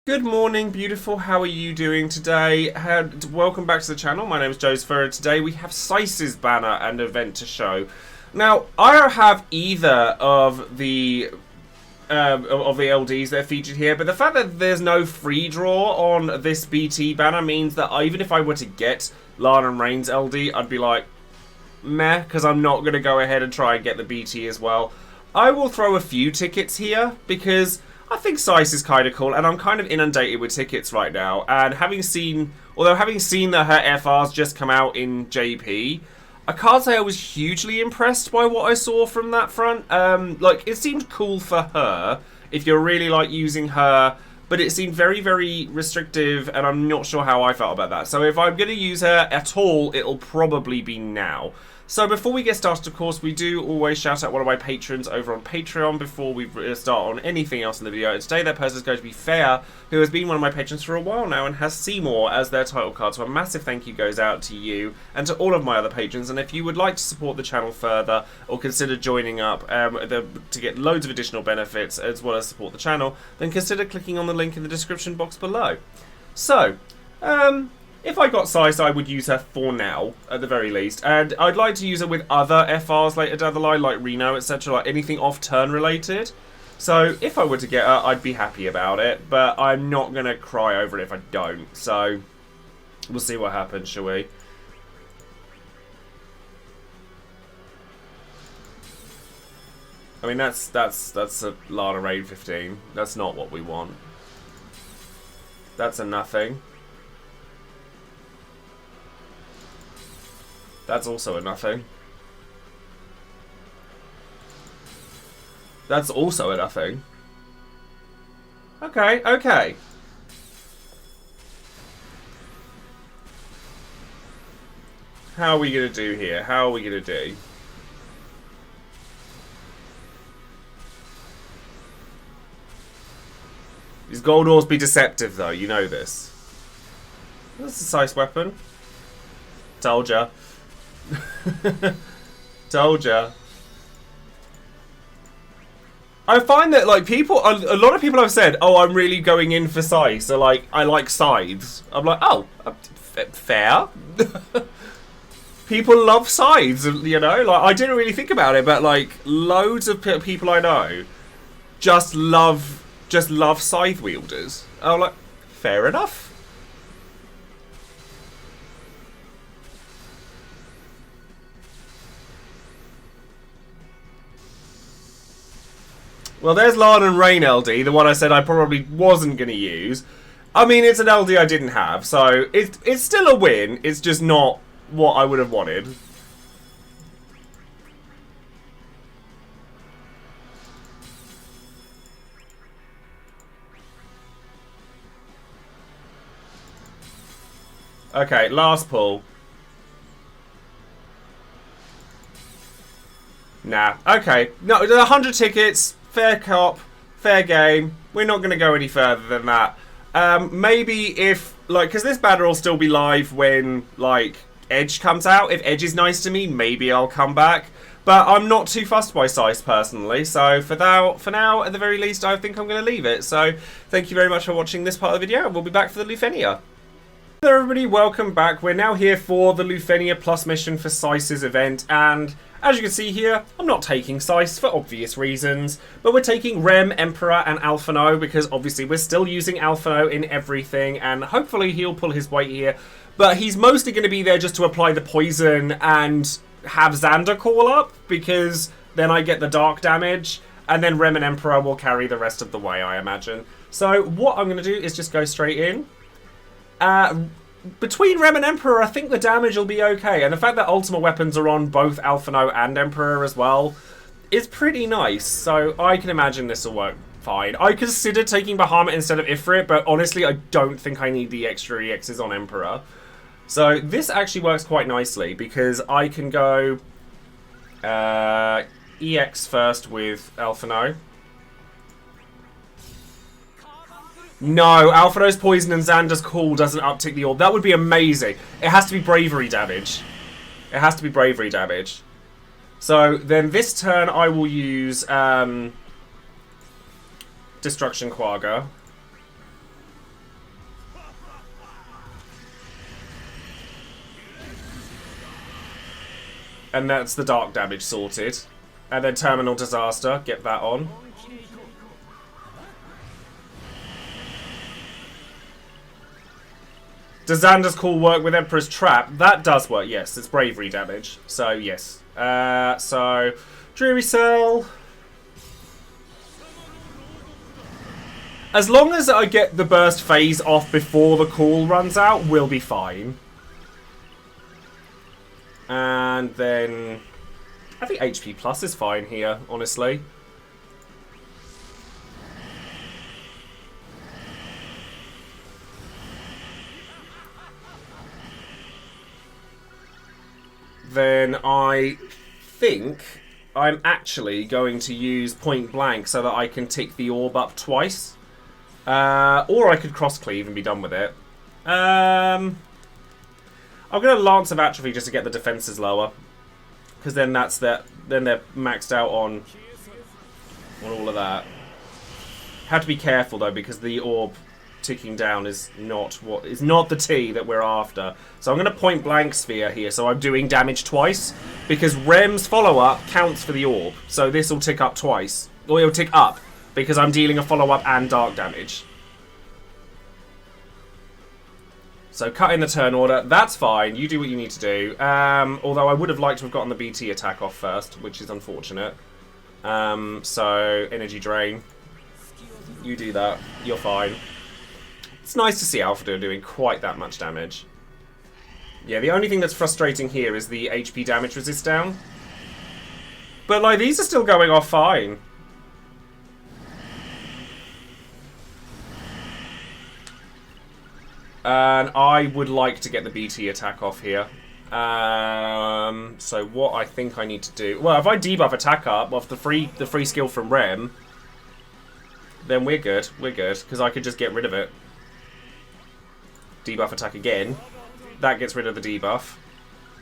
Good morning, beautiful. How are you doing today? Welcome back to the channel. My name is Joesephyr. Today we have Sice's banner and event to show. Now, I don't have either of the LDs that are featured here, but the fact that there's no free draw on this BT banner means that even if I were to get Lana and Reigns LD, I'd be like, meh, because I'm not going to go ahead and try and get the BT as well. I will throw a few tickets here because I think Sice is kind of cool, and I'm kind of inundated with tickets right now. And having seen that her FRs just come out in JP, I can't say I was hugely impressed by what I saw from that front. Like, it seemed cool for her, if you're really, like, using her, but it seemed very, very restrictive, and I'm not sure how I felt about that. So if I'm going to use her at all, it'll probably be now. So before we get started, of course, we do always shout out one of my patrons over on Patreon before we start on anything else in the video. And today that person is going to be Fair, who has been one of my patrons for a while now and has Seymour as their title card. So a massive thank you goes out to you and to all of my other patrons. And if you would like to support the channel further or consider joining up to get loads of additional benefits as well as support the channel, then consider clicking on the link in the description box below. So, if I got Sice, I would use her for now, at the very least. And I'd like to use her with other FRs later down the line, like Reno, etc., like anything off-turn related. So, if I were to get her, I'd be happy about it. But I'm not going to cry over it if I don't. So, we'll see what happens, shall we? I mean, that's a Lana Raid 15. That's not what we want. That's a nothing. That's also a nothing. That's also a nothing. Okay, okay. How are we going to do here? How are we going to do? These gold ores be deceptive, though. You know this. That's a Sice weapon. Told ya. Told ya. I find that, like, a lot of people have said, oh, I'm really going in for Sice. So, like, I like scythes. I'm like, oh, fair. People love scythes, you know? Like, I didn't really think about it, but, like, loads of people I know just love scythe wielders. I'm like, fair enough. Well, there's Lana and Rain LD, the one I said I probably wasn't going to use. I mean, it's an LD I didn't have, so it's still a win. It's just not what I would have wanted. Okay, last pull. Nah. Okay. No, 100 tickets. Fair cop, fair game. We're not going to go any further than that. Maybe if, like, because this banner will still be live when, like, Edge comes out. If Edge is nice to me, maybe I'll come back. But I'm not too fussed by Sice, personally. So for now, at the very least, I think I'm going to leave it. So thank you very much for watching this part of the video, and we'll be back for the Lufenia. Hello everybody, welcome back. We're now here for the Lufenia Plus mission for Sice's event, and as you can see here, I'm not taking Sice for obvious reasons, but we're taking Rem, Emperor, and Alphinaud because obviously we're still using Alphinaud in everything, and hopefully he'll pull his weight here. But he's mostly going to be there just to apply the poison and have Xander call up, because then I get the dark damage, and then Rem and Emperor will carry the rest of the way, I imagine. So what I'm going to do is just go straight in. Between Rem and Emperor, I think the damage will be okay. And the fact that ultimate weapons are on both Alphinaud and Emperor as well is pretty nice. So I can imagine this will work fine. I considered taking Bahamut instead of Ifrit, but honestly, I don't think I need the extra EXs on Emperor. So this actually works quite nicely because I can go EX first with Alphinaud. No, Alphinaud's poison and Xander's call doesn't uptick the orb. That would be amazing. It has to be bravery damage. It has to be bravery damage. So then this turn I will use Destruction Quagga. And that's the dark damage sorted. And then Terminal Disaster, get that on. Does Xander's Call work with Emperor's Trap? That does work, yes. It's bravery damage. So, yes. So, Dreary Cell. As long as I get the burst phase off before the call runs out, we'll be fine. And then I think HP plus is fine here, honestly. Then I think I'm actually going to use point blank so that I can tick the orb up twice. Or I could cross cleave and be done with it. I'm going to Lance of Atrophy just to get the defenses lower. Because then that's that. Then they're maxed out on all of that. Have to be careful though, because the orb ticking down is not the T that we're after. So I'm going to point blank sphere here, so I'm doing damage twice, because Rem's follow up counts for the orb. So this will tick up twice, or it'll tick up because I'm dealing a follow up and dark damage. So cut in the turn order, that's fine, you do what you need to do. Although I would have liked to have gotten the BT attack off first, which is unfortunate. So, energy drain. You do that, you're fine. It's nice to see Alphinaud doing quite that much damage. Yeah, the only thing that's frustrating here is the HP damage resist down. But, like, these are still going off fine. And I would like to get the BT attack off here. So what I think I need to do... Well, if I debuff attack up off the free skill from Rem, then we're good. We're good, because I could just get rid of it. Debuff attack again. That gets rid of the debuff.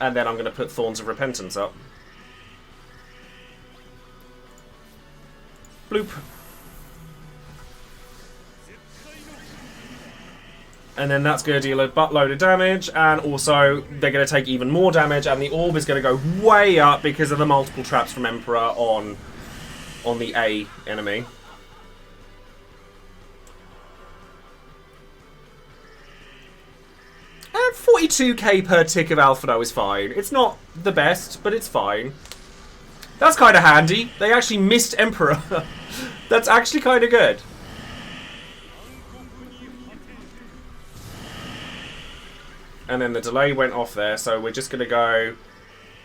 And then I'm going to put Thorns of Repentance up. Bloop. And then that's going to deal a buttload of damage, and also they're going to take even more damage, and the orb is going to go way up because of the multiple traps from Emperor on the A enemy. And 42k per tick of Alphinaud is fine. It's not the best, but it's fine. That's kind of handy. They actually missed Emperor. That's actually kind of good. And then the delay went off there, so we're just going to go...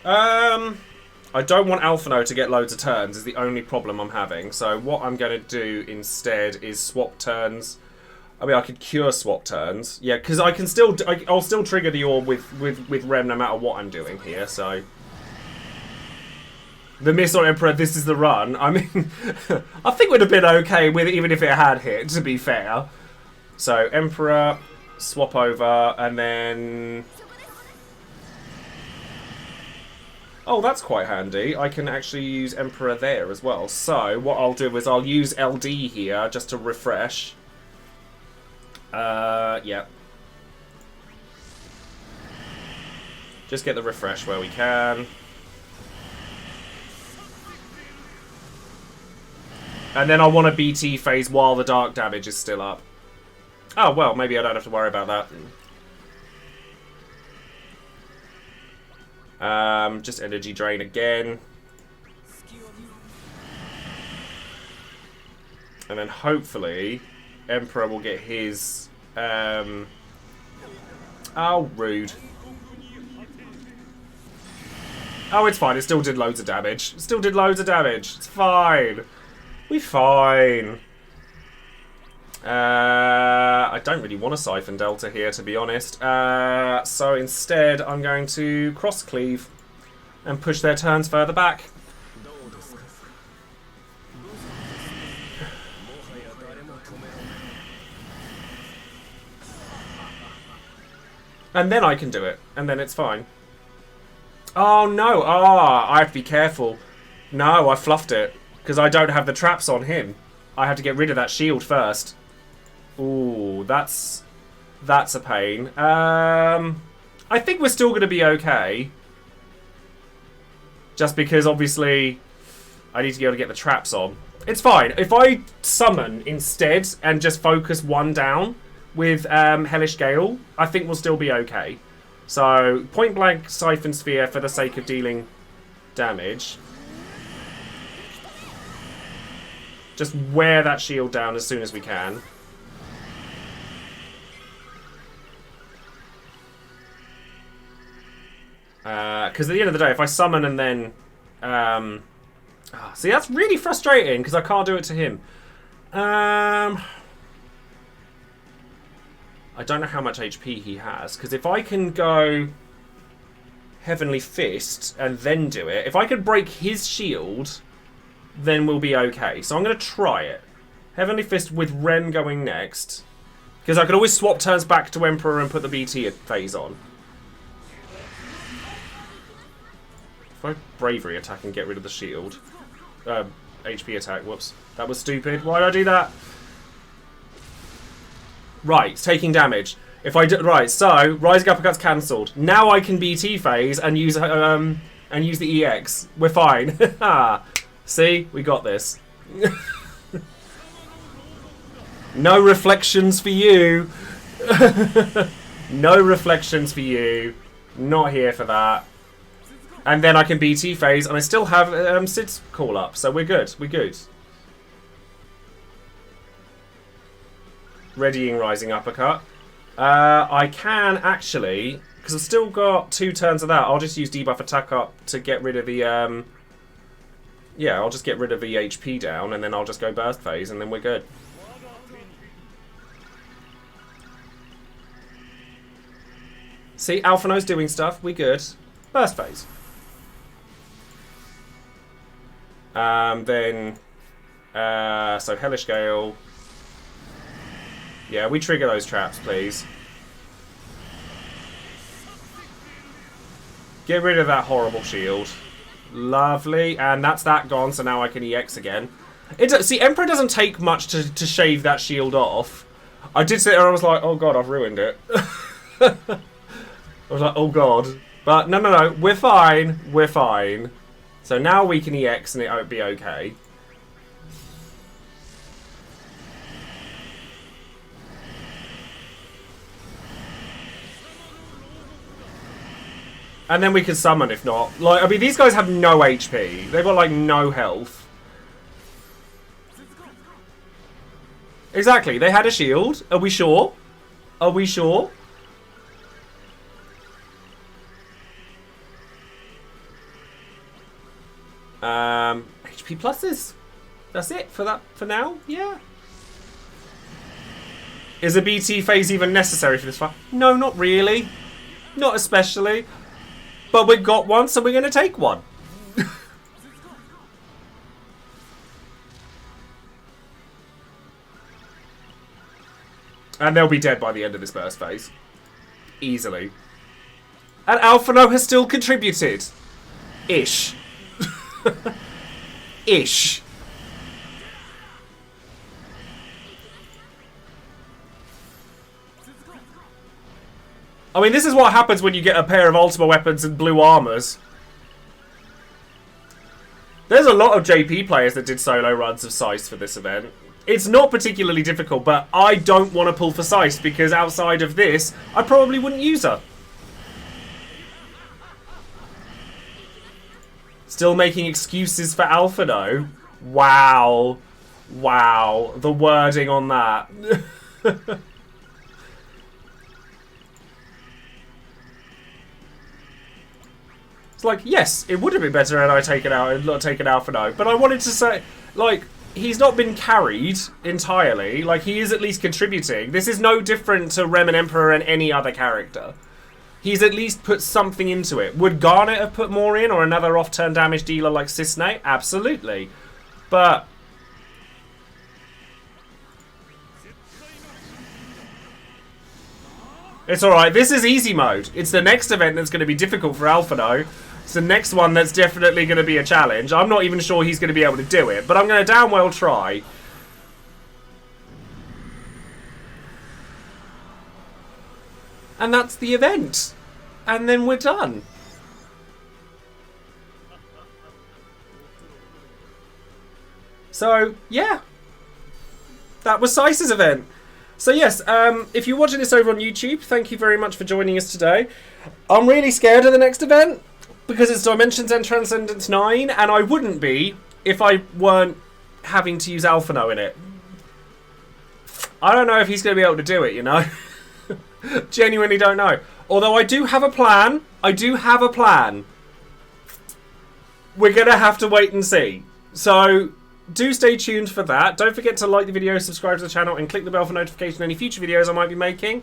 I don't want Alphinaud to get loads of turns, is the only problem I'm having. So what I'm going to do instead is swap turns. I mean, I could cure swap turns. Yeah, because I can still... I'll still trigger the orb with Rem no matter what I'm doing here, so... The miss on Emperor, this is the run. I mean, I think it would have been okay with it, even if it had hit, to be fair. So, Emperor... Swap over, and then... Oh, that's quite handy. I can actually use Emperor there as well. So, what I'll do is I'll use LD here just to refresh. Yeah. Just get the refresh where we can. And then I want a BT phase while the dark damage is still up. Oh, well, maybe I don't have to worry about that. Just energy drain again. And then hopefully Emperor will get his... Oh, rude. Oh, it's fine. It still did loads of damage. It still did loads of damage. It's fine. We're fine. I don't really want to Siphon Delta here, to be honest. So instead, I'm going to cross cleave and push their turns further back. And then I can do it, and then it's fine. Oh no! I have to be careful. No, I fluffed it because I don't have the traps on him. I have to get rid of that shield first. Ooh, that's a pain. I think we're still going to be okay. Just because, obviously, I need to be able to get the traps on. It's fine. If I summon instead and just focus one down with Hellish Gale, I think we'll still be okay. So, point blank Siphon Sphere for the sake of dealing damage. Just wear that shield down as soon as we can. Because at the end of the day, if I summon and then... see, that's really frustrating because I can't do it to him. I don't know how much HP he has. Because if I can go Heavenly Fist and then do it, if I can break his shield, then we'll be okay. So I'm going to try it. Heavenly Fist with Ren going next. Because I could always swap turns back to Emperor and put the BT phase on. If I Bravery attack and get rid of the shield. HP attack, whoops. That was stupid. Why did I do that? Right, it's taking damage. If I do, right, so Rising Uppercut's cancelled. Now I can BT phase and use the EX. We're fine. See, we got this. No reflections for you. No reflections for you. Not here for that. And then I can BT phase, and I still have Sid's call up, so we're good. We're good. Readying Rising Uppercut. I can actually, because I've still got 2 turns of that, I'll just use debuff attack up to get rid of the, yeah, I'll just get rid of the HP down, and then I'll just go burst phase, and then we're good. See, Alphinaud's doing stuff, we good. Burst phase. Then, so Hellish Gale. Yeah, we trigger those traps, please. Get rid of that horrible shield. Lovely, and that's that gone, so now I can EX again. See, Emperor doesn't take much to shave that shield off. I did sit there and I was like, oh god, I've ruined it. I was like, oh god. But no, we're fine. We're fine. So now we can EX and it'll be okay. And then we can summon if not. Like, I mean, these guys have no HP. They've got, like, no health. Exactly. They had a shield. Are we sure? Are we sure? HP pluses. That's it for that for now. Yeah. Is a BT phase even necessary for this fight? No, not really. Not especially. But we've got one, so we're going to take one. And they'll be dead by the end of this burst phase. Easily. And Alphinaud has still contributed. Ish. Ish. I mean, this is what happens when you get a pair of Ultima weapons and blue armors. There's a lot of JP players that did solo runs of Sice for this event. It's not particularly difficult, but I don't want to pull for Sice because outside of this, I probably wouldn't use her. Still making excuses for Alphinaud? Wow. Wow. The wording on that. It's like, yes, it would have been better had I taken Alphinaud, but I wanted to say, like, he's not been carried entirely. Like, he is at least contributing. This is no different to Rem and Emperor and any other character. He's at least put something into it. Would Garnet have put more in, or another off-turn damage dealer like Sice? Absolutely. But it's alright. This is easy mode. It's the next event that's going to be difficult for Alphinaud. It's the next one that's definitely going to be a challenge. I'm not even sure he's going to be able to do it, but I'm going to damn well try. And that's the event. And then we're done. So, yeah. That was Sice's event. So yes, if you're watching this over on YouTube, thank you very much for joining us today. I'm really scared of the next event because it's Dimensions and Transcendance 9, and I wouldn't be if I weren't having to use Alphinaud in it. I don't know if he's going to be able to do it, you know. Genuinely don't know. Although I do have a plan. We're going to have to wait and see. So do stay tuned for that. Don't forget to like the video, subscribe to the channel, and click the bell for notification of any future videos I might be making.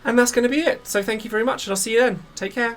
And that's going to be it. So thank you very much, and I'll see you then. Take care.